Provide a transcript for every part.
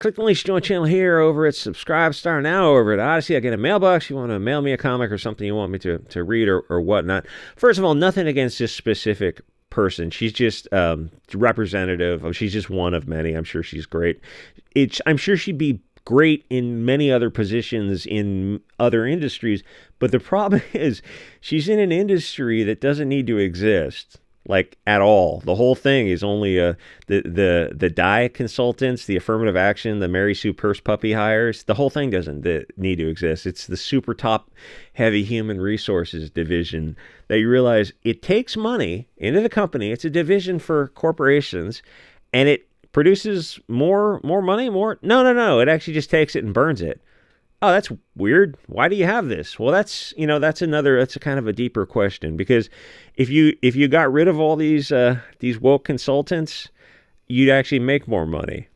Click the link to join channel here over at SubScribe now over at Odyssey. I get a mailbox. You want to mail me a comic or something you want me to read or whatnot. First of all, nothing against this specific person. She's just representative. She's just one of many. I'm sure she's great. I'm sure she'd be great in many other positions in other industries. But the problem is she's in an industry that doesn't need to exist. Like at all. The whole thing is only the DEI consultants, the affirmative action, the Mary Sue Purse puppy hires. The whole thing doesn't need to exist. It's the super top heavy human resources division that you realize it takes money into the company. It's a division for corporations, and it produces more money. No. It actually just takes it and burns it. Oh, that's weird. Why do you have this? Well, that's a kind of a deeper question, because if you got rid of all these woke consultants, you'd actually make more money.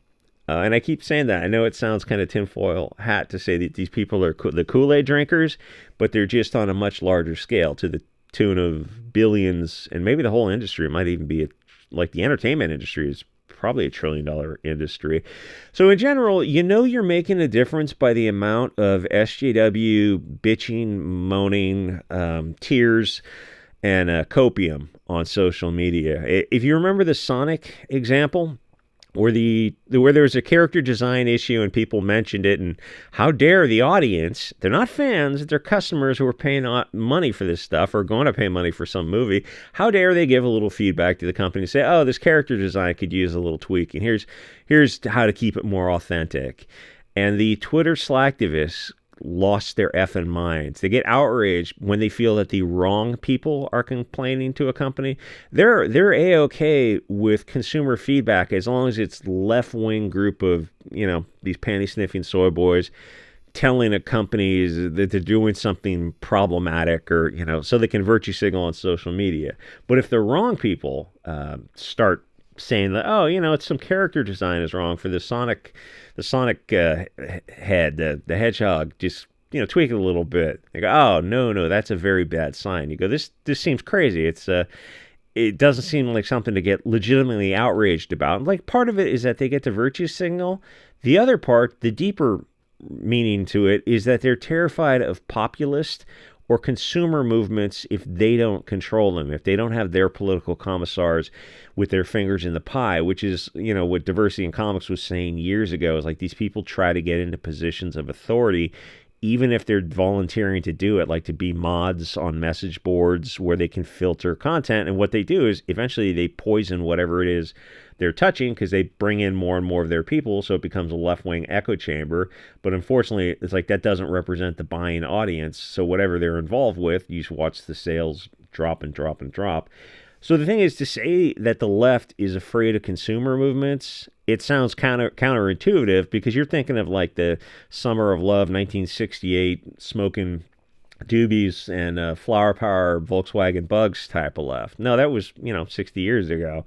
And I keep saying that. I know it sounds kind of tinfoil hat to say that these people are the Kool-Aid drinkers, but they're just on a much larger scale to the tune of billions, and maybe the whole industry might even be like the entertainment industry is probably $1 trillion industry. So in general, you're making a difference by the amount of SJW bitching, moaning, tears, and copium on social media. If you remember the Sonic example, where there was a character design issue and people mentioned it, and how dare the audience, they're not fans, they're customers who are paying money for this stuff or going to pay money for some movie, how dare they give a little feedback to the company and say, oh, this character design could use a little tweaking, here's how to keep it more authentic. And the Twitter slacktivists lost their effing minds. They get outraged when they feel that the wrong people are complaining to a company. They're A-okay with consumer feedback as long as it's left-wing group of, these panty-sniffing soy boys telling a company that they're doing something problematic or, so they can virtue signal on social media. But if the wrong people start saying that, oh, it's some character design is wrong for the Sonic head, the hedgehog, just, tweak it a little bit. They go, oh, no, that's a very bad sign. You go, this seems crazy. It doesn't seem like something to get legitimately outraged about. Like, part of it is that they get the virtue signal. The other part, the deeper meaning to it, is that they're terrified of populist or consumer movements if they don't control them, if they don't have their political commissars with their fingers in the pie, which is, what Diversity in Comics was saying years ago, is like these people try to get into positions of authority, even if they're volunteering to do it, like to be mods on message boards where they can filter content. And what they do is eventually they poison whatever it is they're touching, because they bring in more and more of their people, so it becomes a left-wing echo chamber. But unfortunately, it's like that doesn't represent the buying audience, so whatever they're involved with, you just watch the sales drop and drop and drop. So the thing is, to say that the left is afraid of consumer movements, it sounds counterintuitive, because you're thinking of like the Summer of Love 1968 smoking doobies and flower power Volkswagen Bugs type of left. No, that was 60 years ago.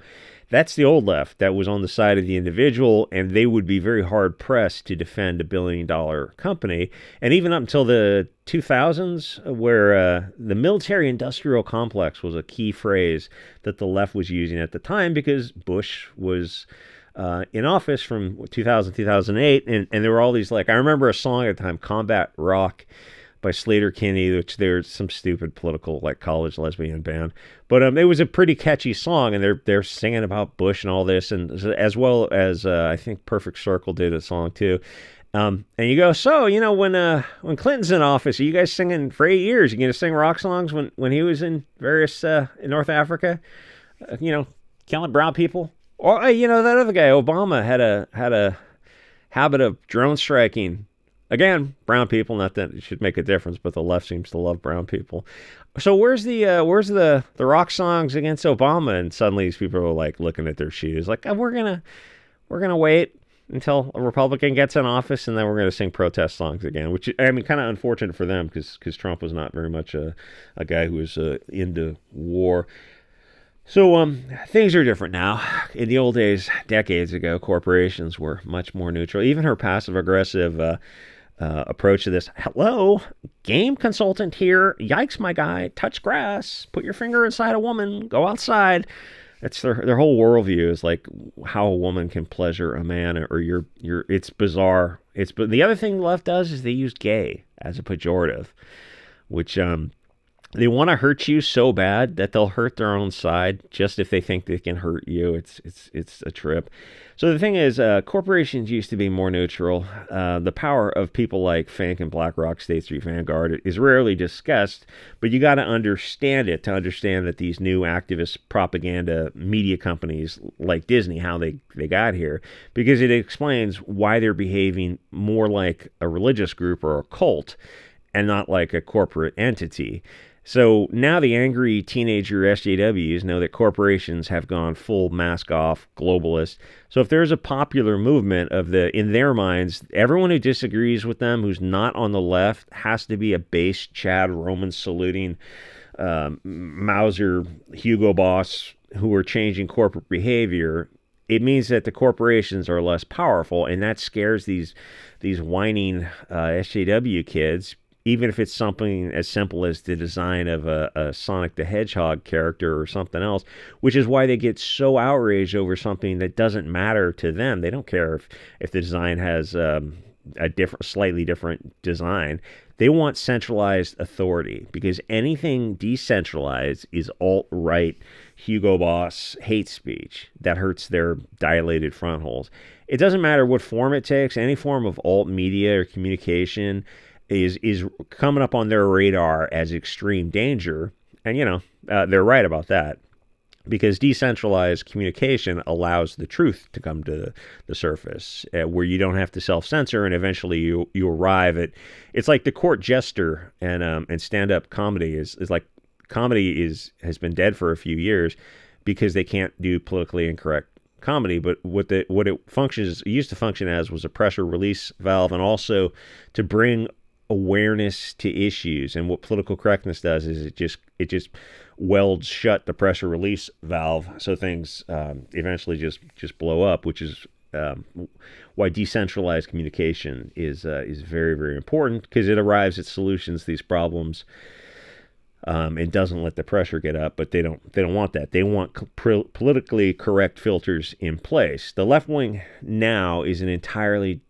That's the old left that was on the side of the individual, and they would be very hard pressed to defend $1 billion company. And even up until the 2000s, where the military industrial complex was a key phrase that the left was using at the time, because Bush was in office from 2000 2008, and there were all these, like, I remember a song at the time, Combat Rock by Slater-Kinney, which they're some stupid political, like, college lesbian band. But it was a pretty catchy song, and they're singing about Bush and all this, and as well as I think Perfect Circle did a song too. And you go, so when Clinton's in office, are you guys singing for 8 years? You gonna sing rock songs when he was in various in North Africa, killing brown people? Or that other guy, Obama, had a habit of drone striking. Again, brown people, not that it should make a difference, but the left seems to love brown people. So where's the rock songs against Obama? And suddenly these people are like looking at their shoes, like, oh, we're gonna wait until a Republican gets in office, and then we're gonna sing protest songs again. Which, I mean, kind of unfortunate for them, because Trump was not very much a guy who was into war. So things are different now. In the old days, decades ago, corporations were much more neutral. Even her passive-aggressive approach to this. Hello, game consultant here. Yikes, my guy. Touch grass. Put your finger inside a woman. Go outside. That's their whole worldview is like how a woman can pleasure a man, or your. It's bizarre. But the other thing the left does is they use gay as a pejorative, which they want to hurt you so bad that they'll hurt their own side just if they think they can hurt you. It's a trip. So the thing is, corporations used to be more neutral. The power of people like Fink and BlackRock, State Street Vanguard is rarely discussed, but you got to understand it to understand that these new activist propaganda media companies like Disney, how they got here, because it explains why they're behaving more like a religious group or a cult and not like a corporate entity. So now the angry teenager SJWs know that corporations have gone full mask off globalist. So if there's a popular movement in their minds, everyone who disagrees with them, who's not on the left, has to be a base Chad Roman saluting Mauser Hugo Boss who are changing corporate behavior. It means that the corporations are less powerful, and that scares these whining SJW kids. Even if it's something as simple as the design of a Sonic the Hedgehog character or something else, which is why they get so outraged over something that doesn't matter to them. They don't care if the design has a slightly different design. They want centralized authority, because anything decentralized is alt-right, Hugo Boss hate speech that hurts their dilated front holes. It doesn't matter what form it takes. Any form of alt media or communication is coming up on their radar as extreme danger. And, they're right about that, because decentralized communication allows the truth to come to the surface, where you don't have to self-censor, and eventually you arrive at, it's like the court jester, and stand-up comedy is like, comedy has been dead for a few years because they can't do politically incorrect comedy. But what it used to function as was a pressure release valve, and also to bring awareness to issues. And what political correctness does is it just welds shut the pressure release valve, so things eventually just blow up, which is why decentralized communication is very, very important, because it arrives at solutions to these problems. It doesn't let the pressure get up, but they don't want that. They want politically correct filters in place. The left wing now is an entirely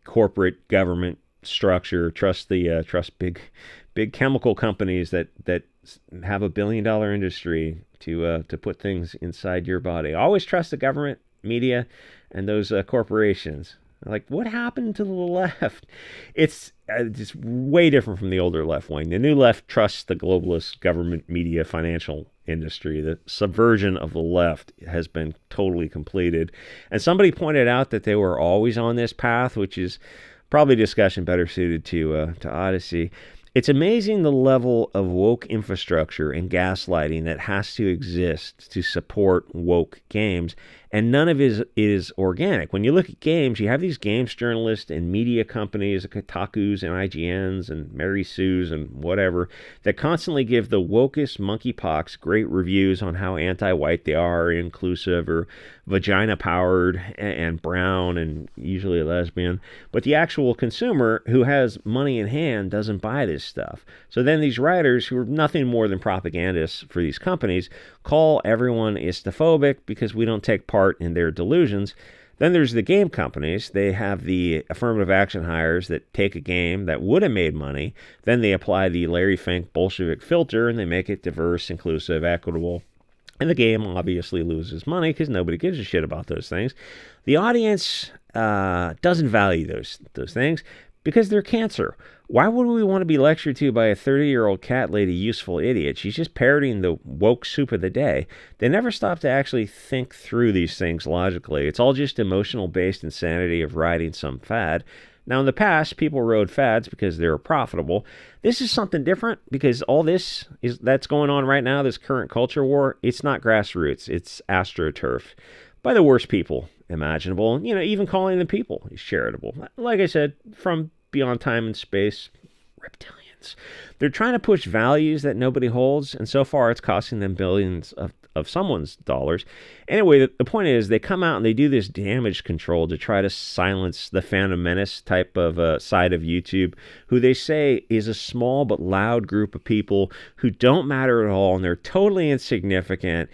corporate government structure. Trust big chemical companies that have $1 billion industry to put things inside your body. Always trust the government, media, and those corporations. Like, what happened to the left? It's way different from the older left wing. The new left trusts the globalist government, media, financial industry. The subversion of the left has been totally completed. And somebody pointed out that they were always on this path, which is probably a discussion better suited to Odyssey. It's amazing the level of woke infrastructure and gaslighting that has to exist to support woke games, and none of it is organic. When you look at games, you have these games journalists and media companies, Kotakus and IGNs and Mary Sue's and whatever, that constantly give the wokest monkeypox great reviews on how anti-white they are, inclusive, or vagina-powered and brown and usually a lesbian. But the actual consumer who has money in hand doesn't buy this stuff. So then these writers, who are nothing more than propagandists for these companies, call everyone Islamophobic because we don't take part in their delusions. Then there's the game companies. They have the affirmative action hires that take a game that would have made money. Then they apply the Larry Fink Bolshevik filter, and they make it diverse, inclusive, equitable. And the game obviously loses money because nobody gives a shit about those things. The audience doesn't value those things because they're cancer. Why would we want to be lectured to by a 30-year-old cat lady useful idiot? She's just parroting the woke soup of the day. They never stop to actually think through these things logically. It's all just emotional-based insanity of riding some fad. Now, in the past, people rode fads because they were profitable. This is something different, because all this that's going on right now, this current culture war, it's not grassroots. It's astroturf by the worst people imaginable. Even calling them people is charitable. Like I said, from beyond time and space, reptilians. They're trying to push values that nobody holds, and so far it's costing them billions of someone's dollars. Anyway, the point is, they come out and they do this damage control to try to silence the Phantom Menace type of side of YouTube, who they say is a small but loud group of people who don't matter at all, and they're totally insignificant.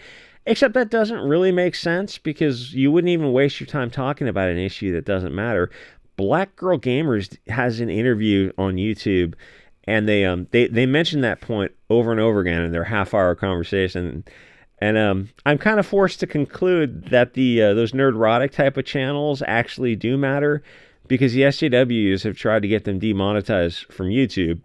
Except that doesn't really make sense because you wouldn't even waste your time talking about an issue that doesn't matter. Black Girl Gamers has an interview on YouTube, and they mention that point over and over again in their half-hour conversation. And I'm kind of forced to conclude that the those nerdrotic type of channels actually do matter, because the SJWs have tried to get them demonetized from YouTube,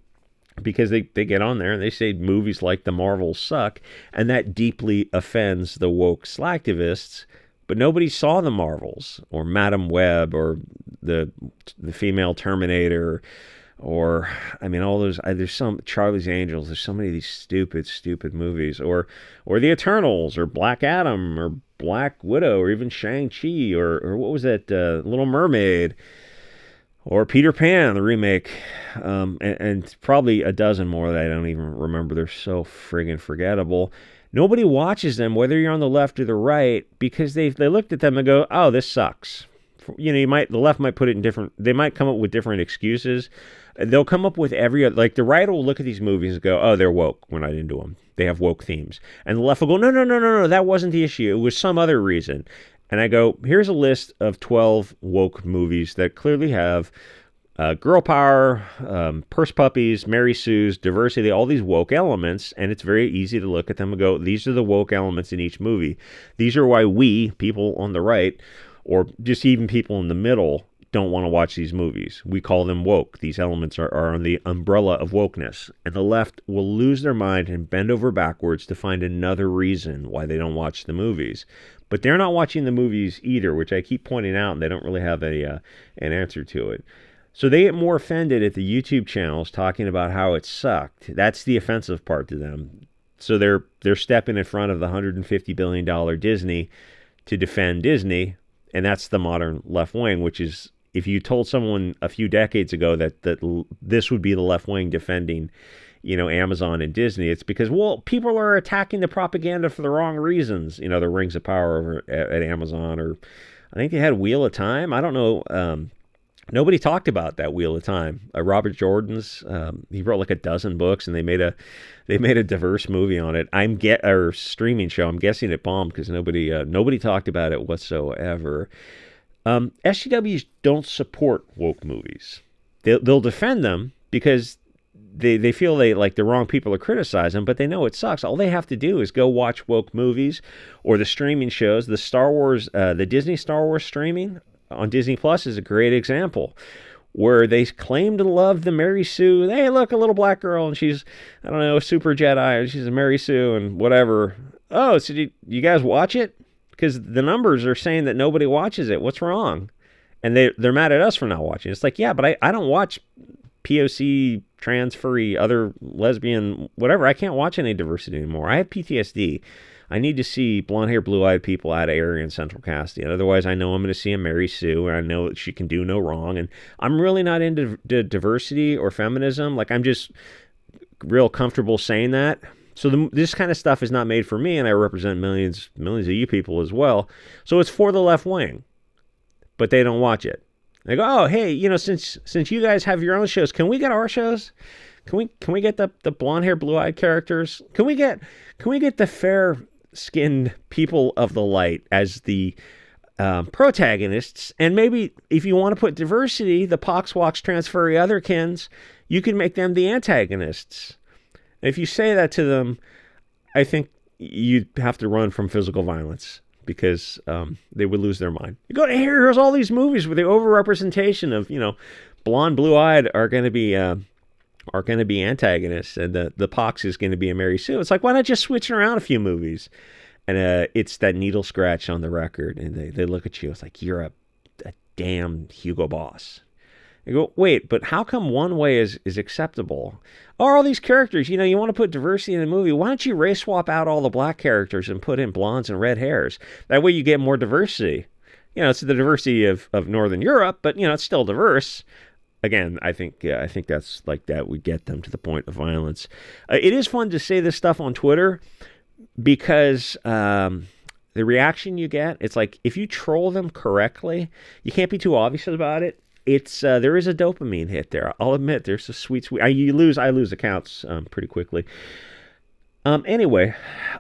because they get on there and they say movies like the Marvels suck, and that deeply offends the woke slacktivists. But nobody saw the Marvels or Madam Web or the female Terminator, or I mean all those. There's some Charlie's Angels. There's so many of these stupid movies, or the Eternals, or Black Adam, or Black Widow, or even Shang-Chi, or what was that, Little Mermaid, or Peter Pan, the remake, and probably a dozen more that I don't even remember. They're so friggin' forgettable. Nobody watches them, whether you're on the left or the right, because they looked at them and go, "Oh, this sucks." The left might put it in different. They might come up with different excuses. They'll come up with every other, like the right will look at these movies and go, "Oh, they're woke. We're not into them. They have woke themes." And the left will go, "No, that wasn't the issue. It was some other reason." And I go, here's a list of 12 woke movies that clearly have girl power, purse puppies, Mary Sue's, diversity, all these woke elements. And it's very easy to look at them and go, these are the woke elements in each movie. These are why we, people on the right, or just even people in the middle, don't want to watch these movies. We call them woke. These elements are on the umbrella of wokeness. And the left will lose their mind and bend over backwards to find another reason why they don't watch the movies. But they're not watching the movies either, which I keep pointing out, and they don't really have an answer to it. So they get more offended at the YouTube channels talking about how it sucked. That's the offensive part to them. So they're stepping in front of the $150 billion Disney to defend Disney, and that's the modern left wing, which is, if you told someone a few decades ago that this would be the left wing defending, Amazon and Disney, it's because, well, people are attacking the propaganda for the wrong reasons. The Rings of Power over at Amazon, or I think they had Wheel of Time. I don't know. Nobody talked about that Wheel of Time. Robert Jordan's, he wrote like a dozen books, and they made a diverse movie on it. Or streaming show. I'm guessing it bombed because nobody talked about it whatsoever. SJWs don't support woke movies. They'll defend them because they feel the wrong people are criticizing them, but they know it sucks. All they have to do is go watch woke movies or the streaming shows. The Star Wars, the Disney Star Wars streaming on Disney Plus is a great example, where they claim to love the Mary Sue. Hey, look, a little black girl, and she's, I don't know, a super Jedi, and she's a Mary Sue, and whatever. Oh, so you guys watch it? Because the numbers are saying that nobody watches it. What's wrong? And they're mad at us for not watching. It's like, yeah, but I don't watch POC, trans, furry, other lesbian, whatever. I can't watch any diversity anymore. I have PTSD. I need to see blonde hair, blue eyed people out of Aryan Central Casting. Otherwise, I know I'm going to see a Mary Sue, and I know that she can do no wrong. And I'm really not into diversity or feminism. Like, I'm just real comfortable saying that. So this kind of stuff is not made for me, and I represent millions of you people as well. So it's for the left wing, but they don't watch it. They go, oh, hey, since you guys have your own shows, can we get our shows? Can we get the blonde hair, blue eyed characters? Can we get the fair skinned people of the light as the protagonists? And maybe if you want to put diversity, the pox, walks, trans, furry, otherkins, you can make them the antagonists. If you say that to them, I think you'd have to run from physical violence, because they would lose their mind. You go, here's all these movies where the overrepresentation of, blonde, blue-eyed are going to be antagonists, and the pox is going to be a Mary Sue. It's like, why not just switch around a few movies? And it's that needle scratch on the record, and they look at you. It's like, you're a damn Hugo Boss. You go, wait, but how come one way is acceptable? All these characters, you want to put diversity in the movie. Why don't you race swap out all the black characters and put in blondes and red hairs? That way you get more diversity. It's the diversity of Northern Europe, but, it's still diverse. Again, I think that's like that would get them to the point of violence. It is fun to say this stuff on Twitter, because the reaction you get, it's like, if you troll them correctly, you can't be too obvious about it. It's there is a dopamine hit there. I'll admit, there's a sweet. I lose accounts pretty quickly. Anyway,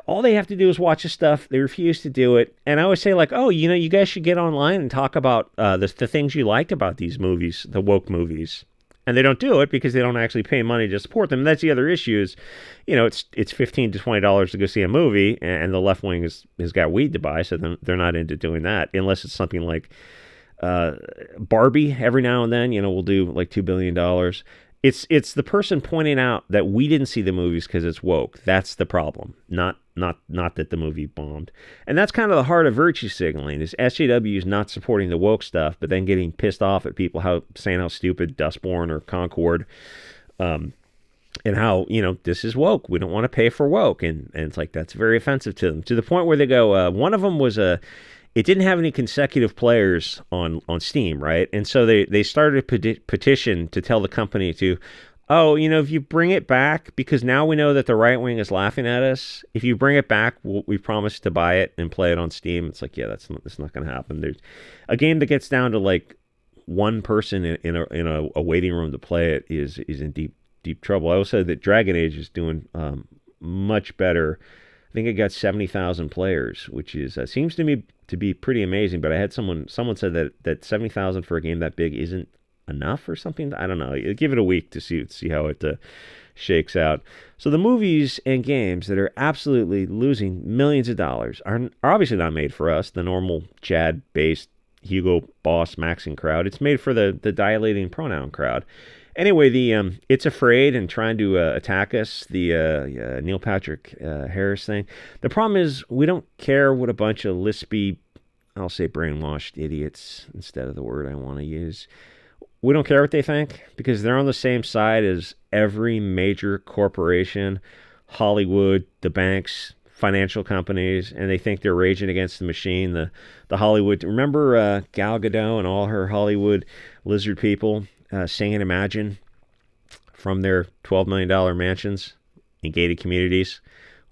all they have to do is watch the stuff. They refuse to do it. And I always say, like, oh, you guys should get online and talk about the things you liked about these movies, the woke movies. And they don't do it because they don't actually pay money to support them. And that's the other issue is, it's $15 to $20 to go see a movie, and the left wing has got weed to buy, so they're not into doing that unless it's something like Barbie. Every now and then, we'll do like $2 billion. It's the person pointing out that we didn't see the movies because it's woke. That's the problem, not that the movie bombed. And that's kind of the heart of virtue signaling, is SJWs not supporting the woke stuff, but then getting pissed off at people saying how stupid Dustborn or Concord, and how, this is woke. We don't want to pay for woke. And it's like, that's very offensive to them, to the point where they go, one of them was it didn't have any consecutive players on Steam, right? And so they started a petition to tell the company to, if you bring it back, because now we know that the right wing is laughing at us, if you bring it back, we promise to buy it and play it on Steam. It's like, yeah, that's not going to happen. There's a game that gets down to like one person in a waiting room to play it is in deep trouble. I also said that Dragon Age is doing much better. I think it got 70,000 players, which is seems to me to be pretty amazing. But I had someone said that 70,000 for a game that big isn't enough or something. I don't know. Give it a week to see how it shakes out. So the movies and games that are absolutely losing millions of dollars are obviously not made for us, the normal Chad-based Hugo Boss maxing crowd. It's made for the dilating pronoun crowd. Anyway, the It's Afraid and trying to attack us, the Neil Patrick Harris thing. The problem is we don't care what a bunch of lispy, I'll say brainwashed idiots instead of the word I want to use. We don't care what they think because they're on the same side as every major corporation, Hollywood, the banks, financial companies, and they think they're raging against the machine. The Hollywood, remember Gal Gadot and all her Hollywood lizard people singing Imagine from their $12 million mansions in gated communities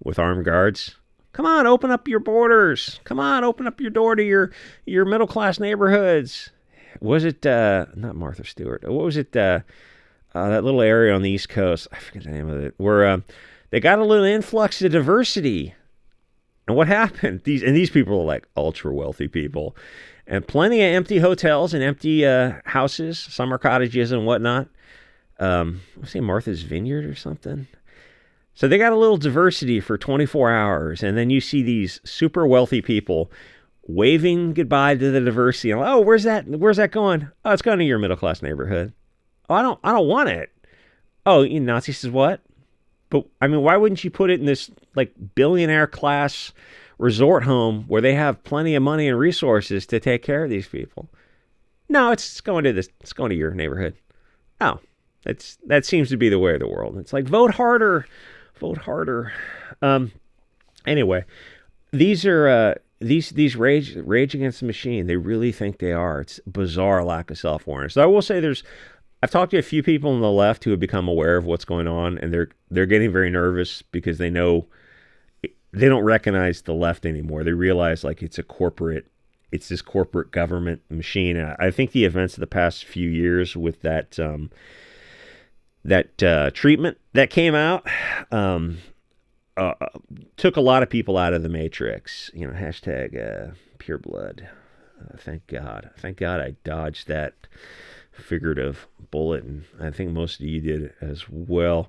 with armed guards? Come on, open up your borders. Come on, open up your door to your middle-class neighborhoods. Was it, not Martha Stewart, what was it, that little area on the East Coast, I forget the name of it, where they got a little influx of diversity. And what happened? These people are like ultra-wealthy people. And plenty of empty hotels and empty houses, summer cottages and whatnot. Let's say Martha's Vineyard or something. So they got a little diversity for 24 hours. And then you see these super wealthy people waving goodbye to the diversity. And, oh, where's that going? Oh, it's going to your middle class neighborhood. Oh, I don't want it. Oh, Nazi says what? But I mean, why wouldn't you put it in this like billionaire class resort home where they have plenty of money and resources to take care of these people? No, it's going to your neighborhood. Oh, that seems to be the way of the world. It's like vote harder. Anyway, these are these rage against the machine. They really think they are. It's bizarre lack of self-awareness. So I will say I've talked to a few people on the left who have become aware of what's going on, and they're getting very nervous because they know they don't recognize the left anymore. They realize like it's this corporate government machine. And I think the events of the past few years with that treatment that came out took a lot of people out of the matrix. Hashtag pure blood. Thank God I dodged that figurative bullet, and I think most of you did as well.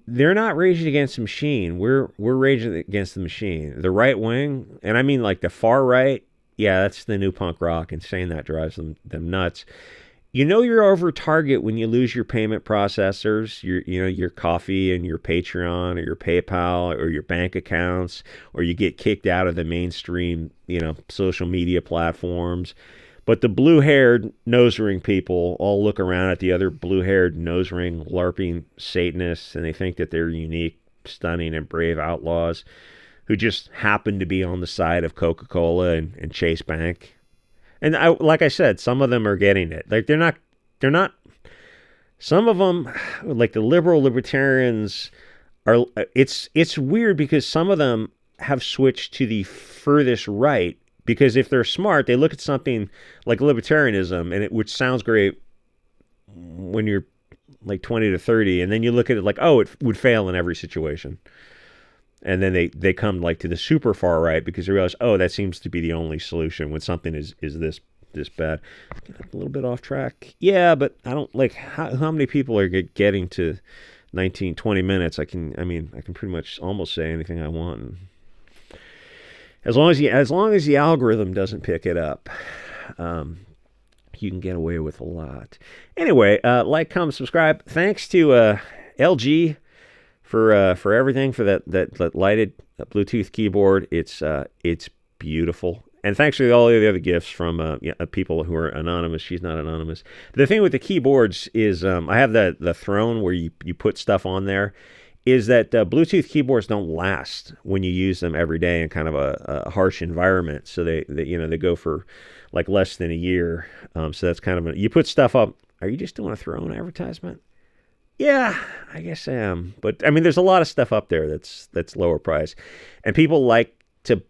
They're not raging against the machine. We're raging against the machine. The right wing, and I mean like the far right, yeah, that's the new punk rock, and saying that drives them nuts. You're over target when you lose your payment processors, your coffee and your Patreon or your PayPal or your bank accounts, or you get kicked out of the mainstream, social media platforms. But the blue-haired nose ring people all look around at the other blue-haired nose ring LARPing Satanists, and they think that they're unique, stunning, and brave outlaws who just happen to be on the side of Coca-Cola and Chase Bank. And like I said, some of them are getting it. Like they're not. Some of them, like the libertarians, are. It's weird because some of them have switched to the furthest right. Because if they're smart, they look at something like libertarianism, which sounds great when you're like 20 to 30, and then you look at it like, oh, it would fail in every situation. And then they come like to the super far right because they realize, oh, that seems to be the only solution when something is this bad. Get a little bit off track. Yeah, but I don't like how many people are getting to 19, 20 minutes. I can pretty much almost say anything I want. And as long as the algorithm doesn't pick it up, you can get away with a lot. Anyway, like, comment, subscribe. Thanks to LG for everything, for that lighted Bluetooth keyboard. It's beautiful. And thanks for all the other gifts from people who are anonymous. She's not anonymous. The thing with the keyboards is I have the throne where you put stuff on there. Is that Bluetooth keyboards don't last when you use them every day in kind of a harsh environment. So they go for like less than a year. So that's kind of you put stuff up. Are you just doing a throne advertisement? Yeah, I guess I am. But I mean, there's a lot of stuff up there that's lower price, and people like to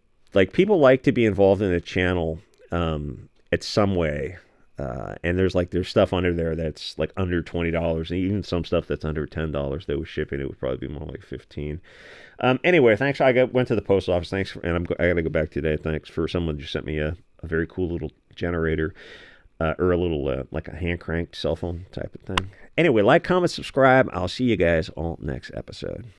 be involved in the channel at some way. And there's stuff under there that's like under $20, and even some stuff that's under $10 that was shipping. It would probably be more like 15. Anyway, thanks. Went to the post office. Thanks, I got to go back today. Thanks for someone just sent me a very cool little generator, or a little like a hand cranked cell phone type of thing. Anyway, like, comment, subscribe. I'll see you guys all next episode.